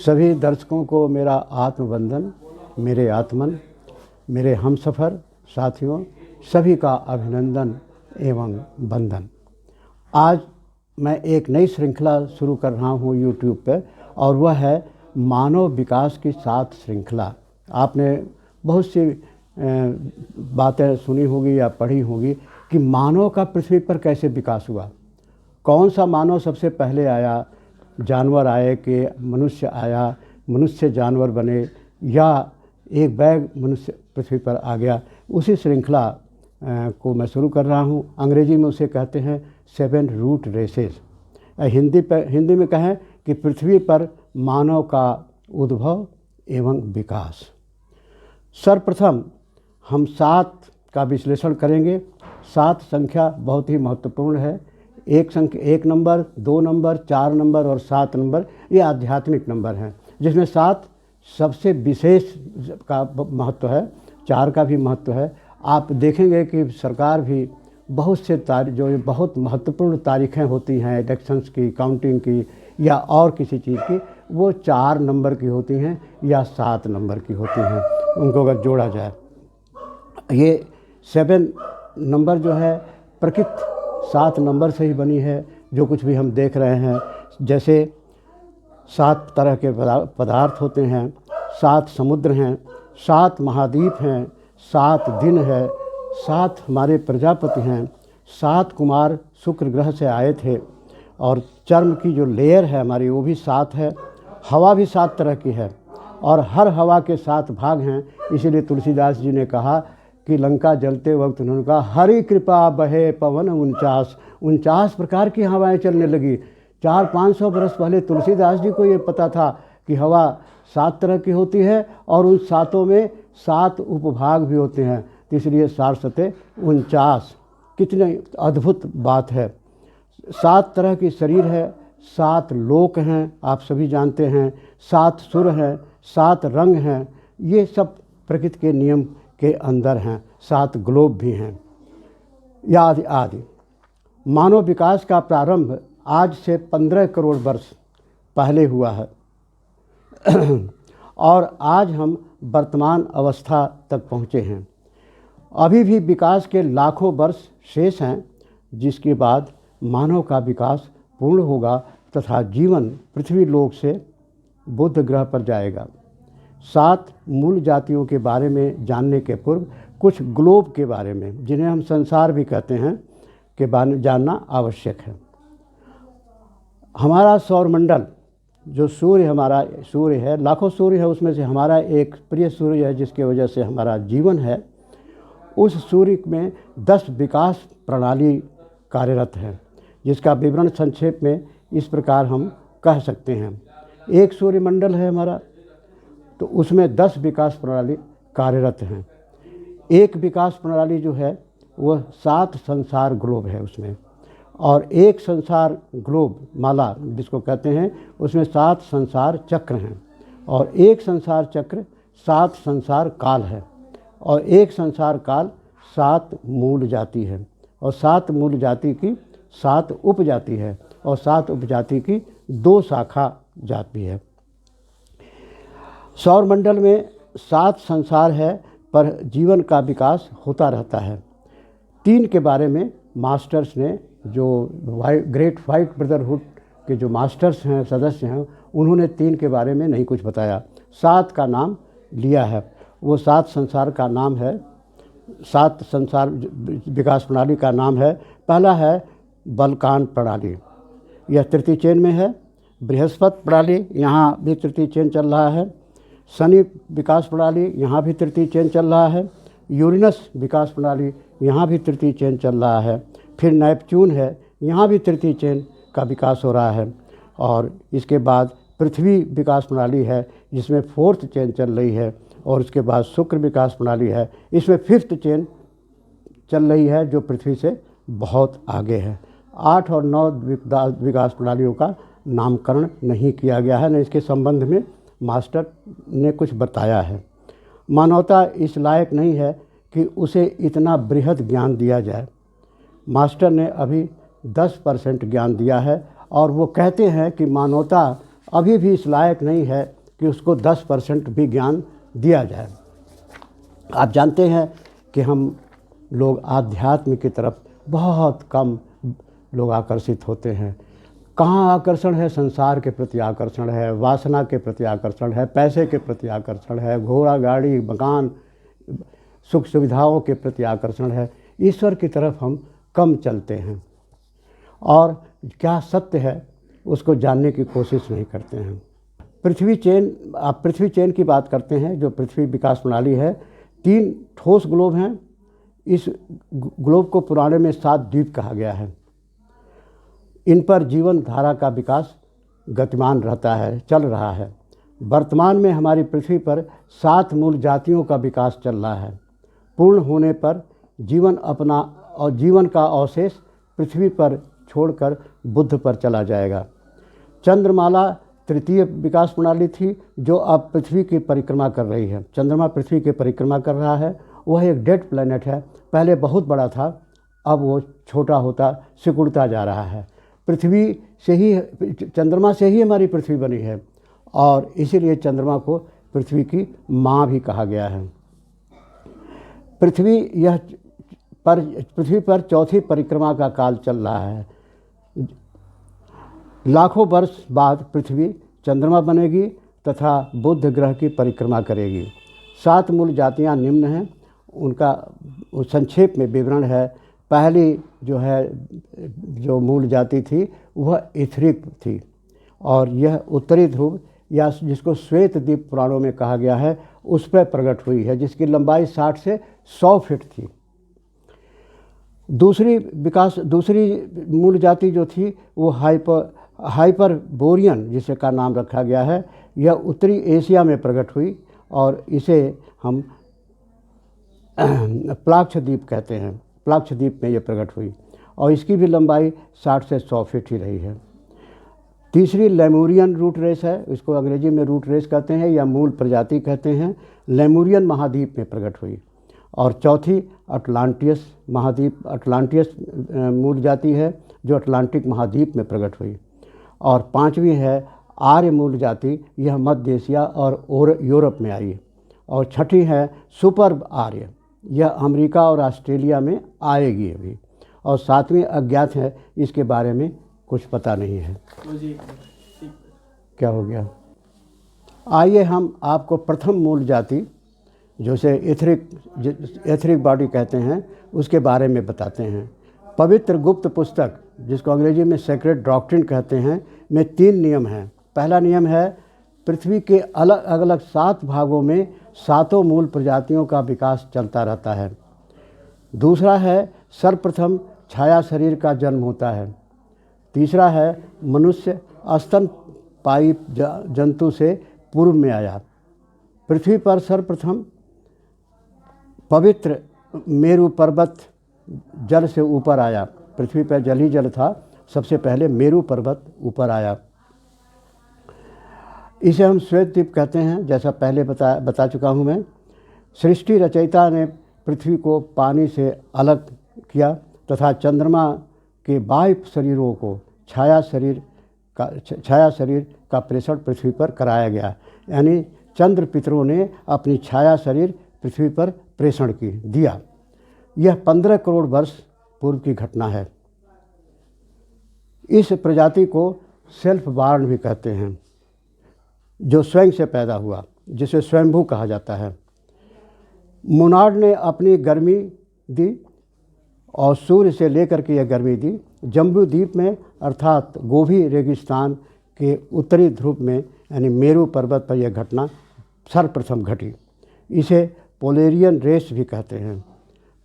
सभी दर्शकों को मेरा आत्मवंदन, मेरे आत्मन, मेरे हमसफ़र साथियों सभी का अभिनंदन एवं वंदन। आज मैं एक नई श्रृंखला शुरू कर रहा हूँ यूट्यूब पे, और वह है मानव विकास की 7 श्रृंखला। आपने बहुत सी बातें सुनी होगी या पढ़ी होगी कि मानव का पृथ्वी पर कैसे विकास हुआ, कौन सा मानव सबसे पहले आया, जानवर आए कि मनुष्य आया, मनुष्य जानवर बने, या एक बैग मनुष्य पृथ्वी पर आ गया। उसी श्रृंखला को मैं शुरू कर रहा हूँ। अंग्रेजी में उसे कहते हैं 7 रूट रेसेस। हिंदी में कहें कि पृथ्वी पर मानव का उद्भव एवं विकास। सर्वप्रथम हम 7 का विश्लेषण करेंगे। 7 संख्या बहुत ही महत्वपूर्ण है। एक नंबर, 2 नंबर, 4 नंबर और 7 नंबर ये आध्यात्मिक नंबर हैं, जिसमें 7 सबसे विशेष का महत्व है, 4 का भी महत्व है। आप देखेंगे कि सरकार भी बहुत से जो बहुत महत्वपूर्ण तारीखें होती हैं इलेक्शंस की, काउंटिंग की या और किसी चीज़ की, वो 4 नंबर की होती हैं या 7 नंबर की होती हैं, उनको अगर जोड़ा जाए। ये 7 नंबर जो है प्रकृति 7 नंबर से ही बनी है। जो कुछ भी हम देख रहे हैं, जैसे 7 तरह के पदार्थ होते हैं, 7 समुद्र हैं, 7 महाद्वीप हैं, 7 दिन है, 7 हमारे प्रजापति हैं, 7 कुमार शुक्र ग्रह से आए थे, और चर्म की जो लेयर है हमारी वो भी 7 है। हवा भी 7 तरह की है और हर हवा के 7 भाग हैं। इसीलिए तुलसीदास जी ने कहा कि लंका जलते वक्त उन्होंने कहा हरि कृपा बहे पवन 49 प्रकार की हवाएं चलने लगी। 400-500 बरस पहले तुलसीदास जी को ये पता था कि हवा 7 तरह की होती है और उन 7 में 7 उपभाग भी होते हैं, तो इसलिए 7×7 कितनी अद्भुत बात है। 7 तरह की शरीर है, 7 लोक हैं, आप सभी जानते हैं, 7 सुर हैं, 7 रंग हैं, ये सब प्रकृति के नियम के अंदर हैं। 7 ग्लोब भी हैं, आदि आदि। मानव विकास का प्रारंभ आज से 15 करोड़ वर्ष पहले हुआ है और आज हम वर्तमान अवस्था तक पहुँचे हैं। अभी भी विकास के लाखों वर्ष शेष हैं, जिसके बाद मानव का विकास पूर्ण होगा तथा जीवन पृथ्वी लोक से बुध ग्रह पर जाएगा। 7 मूल जातियों के बारे में जानने के पूर्व कुछ ग्लोब के बारे में, जिन्हें हम संसार भी कहते हैं, के बारे में जानना आवश्यक है। हमारा सौरमंडल जो हमारा सूर्य है, लाखों सूर्य है, उसमें से हमारा एक प्रिय सूर्य है जिसकी वजह से हमारा जीवन है। उस सूर्य में 10 विकास प्रणाली कार्यरत है, जिसका विवरण संक्षेप में इस प्रकार हम कह सकते हैं। एक सूर्यमंडल है हमारा, तो उसमें 10 विकास प्रणाली कार्यरत हैं। एक विकास प्रणाली जो है वह 7 संसार ग्लोब है उसमें, और एक संसार ग्लोब माला जिसको कहते हैं, उसमें 7 संसार चक्र हैं, और एक संसार चक्र 7 संसार काल है, और एक संसार काल 7 मूल जाति है, और 7 मूल जाति की 7 उपजाति है, और 7 उपजाति की 2 शाखा जाति है। सौरमंडल में 7 संसार है, पर जीवन का विकास होता रहता है। 3 के बारे में मास्टर्स ने, जो ग्रेट व्हाइट ब्रदरहुड के जो मास्टर्स हैं, सदस्य हैं, उन्होंने 3 के बारे में नहीं कुछ बताया। 7 का नाम लिया है। वो 7 संसार का नाम है, 7 संसार विकास प्रणाली का नाम है। पहला है बलकान प्रणाली, यह तृतीय चेन में है। बृहस्पति प्रणाली, यहाँ भी तृतीय चेन चल रहा है। शनि विकास प्रणाली, यहाँ भी तृतीय चेन चल रहा है। यूरेनस विकास प्रणाली, यहाँ भी तृतीय चेन चल रहा है। फिर नेपच्यून है, यहाँ भी तृतीय चेन का विकास हो रहा है। और इसके बाद पृथ्वी विकास प्रणाली है, जिसमें 4th चेन चल रही है। और उसके बाद शुक्र विकास प्रणाली है, इसमें 5th चेन चल रही है, जो पृथ्वी से बहुत आगे है। 8 और 9 विकास प्रणालियों का नामकरण नहीं किया गया है, न इसके संबंध में मास्टर ने कुछ बताया है। मानवता इस लायक नहीं है कि उसे इतना बृहद ज्ञान दिया जाए। मास्टर ने अभी 10% ज्ञान दिया है, और वो कहते हैं कि मानवता अभी भी इस लायक नहीं है कि उसको 10% भी ज्ञान दिया जाए। आप जानते हैं कि हम लोग आध्यात्म की तरफ बहुत कम लोग आकर्षित होते हैं। कहाँ आकर्षण है? संसार के प्रति आकर्षण है, वासना के प्रति आकर्षण है, पैसे के प्रति आकर्षण है, घोड़ा गाड़ी मकान सुख सुविधाओं के प्रति आकर्षण है। ईश्वर की तरफ हम कम चलते हैं और क्या सत्य है उसको जानने की कोशिश नहीं करते हैं। पृथ्वी चेन, आप पृथ्वी चेन की बात करते हैं, जो पृथ्वी विकास प्रणाली है, 3 ठोस ग्लोब हैं। इस ग्लोब को पुराने में 7 द्वीप कहा गया है। इन पर जीवन धारा का विकास गतिमान रहता है, चल रहा है। वर्तमान में हमारी पृथ्वी पर 7 मूल जातियों का विकास चल रहा है। पूर्ण होने पर जीवन का अवशेष पृथ्वी पर छोड़कर बुध पर चला जाएगा। चंद्रमाला तृतीय विकास प्रणाली थी, जो अब पृथ्वी की परिक्रमा कर रही है। चंद्रमा पृथ्वी की परिक्रमा कर रहा है। वह एक डेड प्लैनेट है। पहले बहुत बड़ा था, अब वो छोटा होता सिकुड़ता जा रहा है। पृथ्वी से ही, चंद्रमा से ही हमारी पृथ्वी बनी है और इसीलिए चंद्रमा को पृथ्वी की माँ भी कहा गया है। पृथ्वी पर चौथी परिक्रमा का काल चल रहा है। लाखों वर्ष बाद पृथ्वी चंद्रमा बनेगी तथा बुध ग्रह की परिक्रमा करेगी। 7 मूल जातियां निम्न हैं। उनका संक्षेप में विवरण है। पहली जो मूल जाति थी वह इथरिक थी और यह उत्तरी ध्रुव या जिसको श्वेत द्वीप पुराणों में कहा गया है उस पर प्रकट हुई है, जिसकी लंबाई 60 से 100 फीट थी। दूसरी मूल जाति जो थी वो हाइपरबोरियन जिसे का नाम रखा गया है। यह उत्तरी एशिया में प्रकट हुई और इसे हम प्लाक्षद्वीप कहते हैं। प्लाक्षद्वीप में यह प्रकट हुई और इसकी भी लंबाई 60 से 100 फीट ही रही है। तीसरी लेमुरियन रूट रेस है। इसको अंग्रेजी में रूट रेस कहते हैं या मूल प्रजाति कहते हैं। लेमुरियन महाद्वीप में प्रकट हुई। और चौथी अटलांटियस मूल जाति है, जो अटलांटिक महाद्वीप में प्रकट हुई। और 5वीं है आर्य मूल जाति। यह मध्य एशिया और यूरोप में आई। और 6ठी है सुपर आर्य। यह अमेरिका और ऑस्ट्रेलिया में आएगी अभी। और 7वीं अज्ञात है, इसके बारे में कुछ पता नहीं है। क्या हो गया? आइए हम आपको प्रथम मूल जाति, जिसे एथरिक बॉडी कहते हैं, उसके बारे में बताते हैं। पवित्र गुप्त पुस्तक, जिसको अंग्रेजी में सेक्रेड डॉक्ट्रिन कहते हैं, में 3 नियम हैं। पहला नियम है पृथ्वी के अलग अलग 7 भागों में 7 मूल प्रजातियों का विकास चलता रहता है। दूसरा है सर्वप्रथम छाया शरीर का जन्म होता है। तीसरा है मनुष्य स्तनपायी जंतु से पूर्व में आया। पृथ्वी पर सर्वप्रथम पवित्र मेरु पर्वत जल से ऊपर आया। पृथ्वी पर जल ही जल था, सबसे पहले मेरु पर्वत ऊपर आया। इसे हम श्वेत द्वीप कहते हैं, जैसा पहले बता चुका हूँ मैं। सृष्टि रचयिता ने पृथ्वी को पानी से अलग किया तथा चंद्रमा के बाह्य शरीरों को छाया शरीर का प्रेषण पृथ्वी पर कराया गया। यानी चंद्र पितरों ने अपनी छाया शरीर पृथ्वी पर प्रेषण दिया। यह 15 करोड़ वर्ष पूर्व की घटना है। इस प्रजाति को सेल्फ बॉर्न भी कहते हैं, जो स्वयं से पैदा हुआ, जिसे स्वयंभू कहा जाता है। मोनाड ने अपनी गर्मी दी और सूर्य से लेकर के यह गर्मी दी जम्बू द्वीप में, अर्थात गोभी रेगिस्तान के उत्तरी ध्रुव में, यानी मेरु पर्वत पर यह घटना सर्वप्रथम घटी। इसे पोलेरियन रेस भी कहते हैं।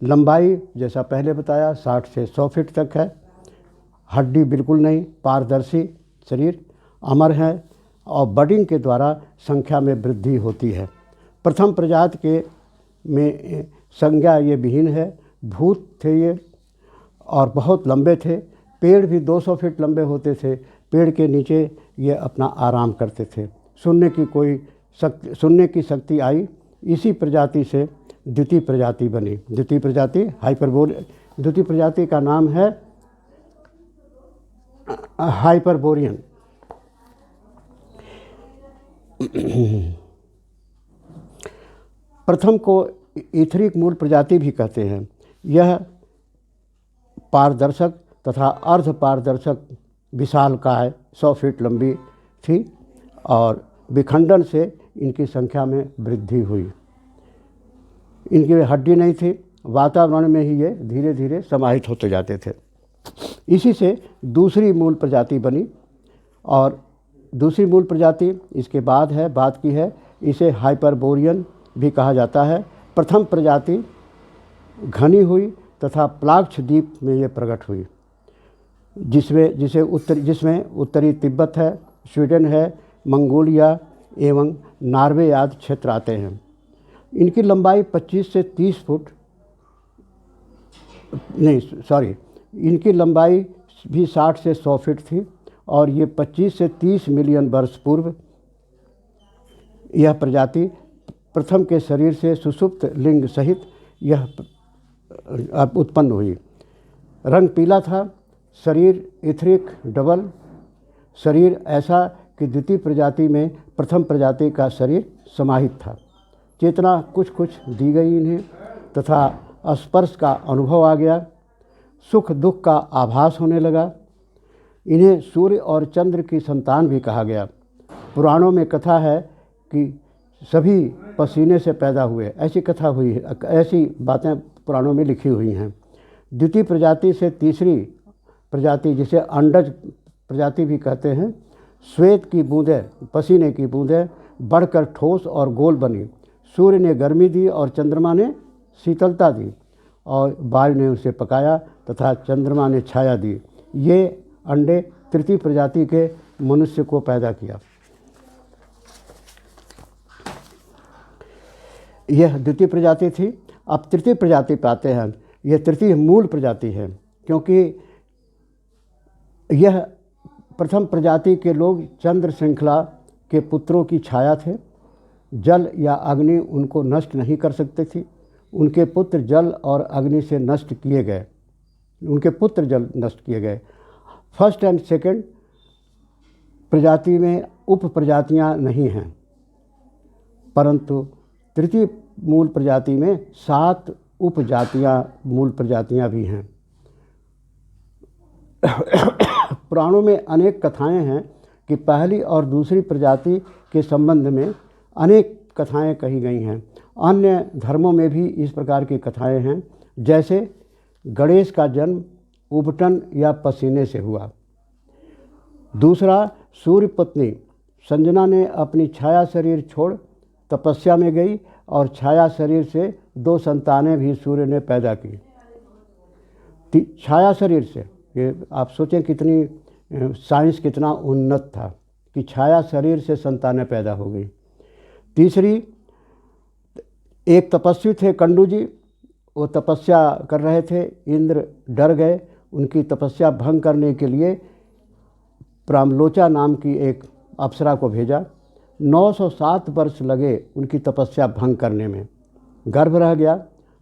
लंबाई जैसा पहले बताया 60 से 100 फीट तक है। हड्डी बिल्कुल नहीं, पारदर्शी शरीर, अमर है और बडिंग के द्वारा संख्या में वृद्धि होती है। प्रथम प्रजाति में संज्ञा ये विहीन है। भूत थे ये और बहुत लंबे थे। पेड़ भी 200 फीट लंबे होते थे। पेड़ के नीचे ये अपना आराम करते थे। सुनने की शक्ति आई। इसी प्रजाति से द्वितीय प्रजाति बनी। द्वितीय प्रजाति का नाम है हाइपरबोरियन। प्रथम को ईथरिक मूल प्रजाति भी कहते हैं। यह पारदर्शक तथा अर्ध पारदर्शक विशालकाय 100 फीट लंबी थी और विखंडन से इनकी संख्या में वृद्धि हुई। इनकी हड्डी नहीं थी, वातावरण में ही ये धीरे धीरे समाहित होते जाते थे। इसी से दूसरी मूल प्रजाति बनी और दूसरी मूल प्रजाति इसके बाद की है। इसे हाइपरबोरियन भी कहा जाता है। प्रथम प्रजाति घनी हुई तथा प्लाक्ष द्वीप में ये प्रकट हुई, जिसमें उत्तरी तिब्बत है, स्वीडन है, मंगोलिया एवं नॉर्वे आदि क्षेत्र आते हैं। इनकी लंबाई 25 से 30 फुट इनकी लंबाई भी 60 से 100 फीट थी और ये 25 से 30 मिलियन वर्ष पूर्व यह प्रजाति प्रथम के शरीर से सुषुप्त लिंग सहित यह उत्पन्न हुई। रंग पीला था, शरीर ईथरिक डबल शरीर ऐसा कि द्वितीय प्रजाति में प्रथम प्रजाति का शरीर समाहित था। चेतना कुछ कुछ दी गई इन्हें तथा स्पर्श का अनुभव आ गया, सुख दुख का आभास होने लगा। इन्हें सूर्य और चंद्र की संतान भी कहा गया। पुराणों में कथा है कि सभी पसीने से पैदा हुए, ऐसी कथा हुई है, ऐसी बातें पुराणों में लिखी हुई हैं। द्वितीय प्रजाति से तीसरी प्रजाति, जिसे अंडज प्रजाति भी कहते हैं, श्वेत की बूंदें, पसीने की बूंदें बढ़कर ठोस और गोल बनी। सूर्य ने गर्मी दी और चंद्रमा ने शीतलता दी और वायु ने उसे पकाया तथा चंद्रमा ने छाया दी। ये अंडे तृतीय प्रजाति के मनुष्य को पैदा किया। यह द्वितीय प्रजाति थी। अब तृतीय प्रजाति पाते हैं। यह तृतीय मूल प्रजाति है, क्योंकि यह प्रथम प्रजाति के लोग चंद्र श्रृंखला के पुत्रों की छाया थे। जल या अग्नि उनको नष्ट नहीं कर सकते थी। उनके पुत्र जल और अग्नि से नष्ट किए गए, फर्स्ट एंड सेकंड प्रजाति में उप प्रजातियाँ नहीं हैं, परंतु तृतीय मूल प्रजाति में 7 उपजातियाँ मूल प्रजातियाँ भी हैं। पुराणों में अनेक कथाएं हैं कि पहली और दूसरी प्रजाति के संबंध में अनेक कथाएं कही गई हैं। अन्य धर्मों में भी इस प्रकार की कथाएं हैं, जैसे गणेश का जन्म उबटन या पसीने से हुआ। दूसरा, सूर्य पत्नी संजना ने अपनी छाया शरीर छोड़ तपस्या में गई और छाया शरीर से 2 संतानें भी सूर्य ने पैदा की। छाया शरीर से, ये आप सोचें कितनी साइंस कितना उन्नत था कि छाया शरीर से संतानें पैदा हो गई। तीसरी, एक तपस्वी थे कंडू जी, वो तपस्या कर रहे थे। इंद्र डर गए, उनकी तपस्या भंग करने के लिए प्रामलोचा नाम की एक अप्सरा को भेजा। 907 वर्ष लगे उनकी तपस्या भंग करने में। गर्भ रह गया,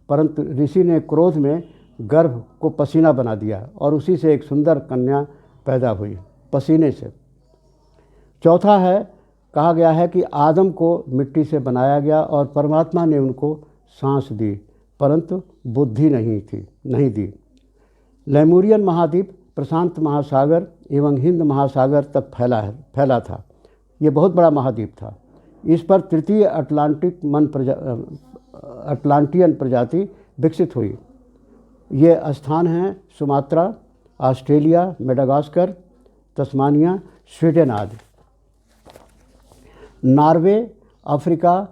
परंतु ऋषि ने क्रोध में गर्भ को पसीना बना दिया और उसी से एक सुंदर कन्या पैदा हुई, पसीने से। चौथा है, कहा गया है कि आदम को मिट्टी से बनाया गया और परमात्मा ने उनको सांस दी, परंतु बुद्धि नहीं दी। लेमुरियन महाद्वीप प्रशांत महासागर एवं हिंद महासागर तक फैला था। ये बहुत बड़ा महाद्वीप था। इस पर तृतीय अटलांटियन प्रजाति विकसित हुई। ये स्थान हैं Sumatra, Australia, Madagascar, Tasmania, Sweden आदि। नॉर्वे, अफ्रीका,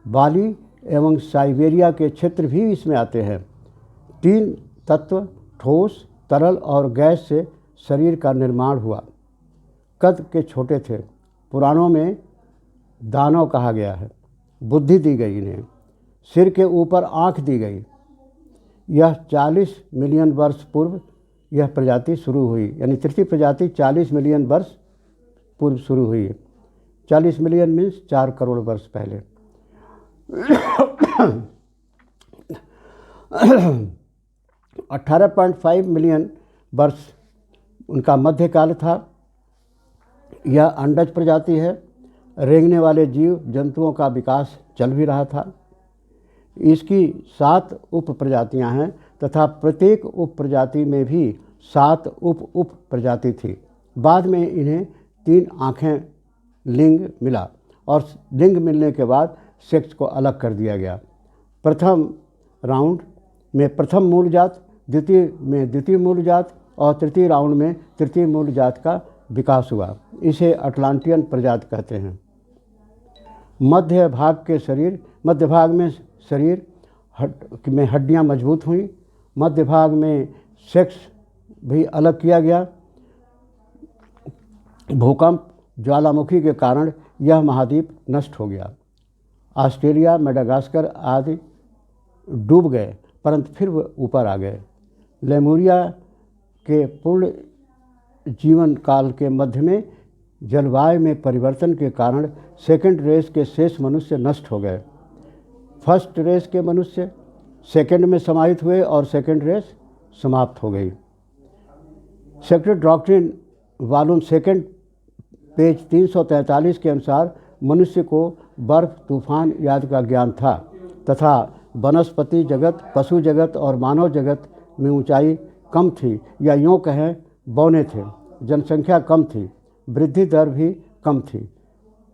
बाली एवं साइबेरिया के क्षेत्र भी इसमें आते हैं। 3 तत्व ठोस, तरल और गैस से शरीर का निर्माण हुआ। कद के छोटे थे। पुराणों में दानव कहा गया है। बुद्धि दी गई इन्हें। सिर के ऊपर आँख दी गई। यह 40 मिलियन वर्ष पूर्व यह प्रजाति शुरू हुई, यानी तृतीय प्रजाति 40 मिलियन वर्ष पूर्व शुरू हुई। 40 मिलियन मीन्स 4 करोड़ वर्ष पहले। 18.5 मिलियन वर्ष उनका मध्यकाल था। यह अंडज प्रजाति है। रेंगने वाले जीव जंतुओं का विकास चल भी रहा था। इसकी 7 उप प्रजातियां हैं तथा प्रत्येक उप प्रजाति में भी 7 उप प्रजाति थी। बाद में इन्हें 3 आँखें लिंग मिला और लिंग मिलने के बाद सेक्स को अलग कर दिया गया। प्रथम राउंड में प्रथम मूल जात, द्वितीय में द्वितीय मूल जात और तृतीय राउंड में तृतीय मूल जात का विकास हुआ। इसे अटलांटियन प्रजाति कहते हैं। मध्य भाग में शरीर में हड्डियां मजबूत हुई। मध्य भाग में सेक्स भी अलग किया गया। भूकंप, ज्वालामुखी के कारण यह महाद्वीप नष्ट हो गया। ऑस्ट्रेलिया, मेडागास्कर आदि डूब गए, परंतु फिर वो ऊपर आ गए। लेमुरिया के पूर्ण जीवन काल के मध्य में जलवायु में परिवर्तन के कारण सेकंड रेस के शेष मनुष्य नष्ट हो गए। फर्स्ट रेस के मनुष्य सेकंड में समाहित हुए और सेकंड रेस समाप्त हो गई। सेक्रेड डॉक्ट्रिन वॉल्यूम 2 पेज 343 के अनुसार मनुष्य को बर्फ, तूफान आदि का ज्ञान था तथा वनस्पति जगत, पशु जगत और मानव जगत में ऊंचाई कम थी, या यूँ कहें बौने थे। जनसंख्या कम थी, वृद्धि दर भी कम थी।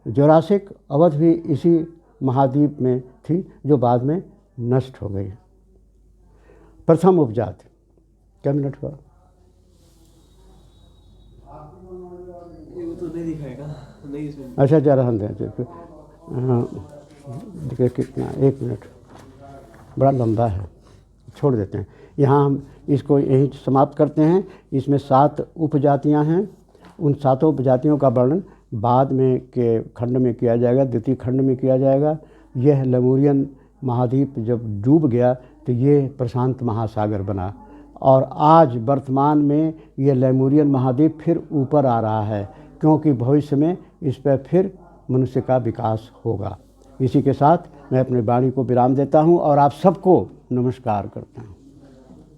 जुरासिक अवधि भी इसी महाद्वीप में थी जो बाद में नष्ट हो गई। प्रथम उपजाति क्या मिनट हुआ? ये तो नहीं दिखाएगा, नहीं इसमें। अच्छा जरा हम दें देखिए कितना, 1 मिनट बड़ा लंबा है, छोड़ देते हैं। यहाँ हम इसको यहीं समाप्त करते हैं। इसमें 7 उपजातियाँ हैं। उन 7 उपजातियों का वर्णन बाद में के खंड में किया जाएगा, द्वितीय खंड में किया जाएगा। यह लेमुरियन महाद्वीप जब डूब गया तो ये प्रशांत महासागर बना और आज वर्तमान में ये लेमुरियन महाद्वीप फिर ऊपर आ रहा है, क्योंकि भविष्य में इस पर फिर मनुष्य का विकास होगा। इसी के साथ मैं अपनी वाणी को विराम देता हूँ और आप सबको नमस्कार करता हूँ।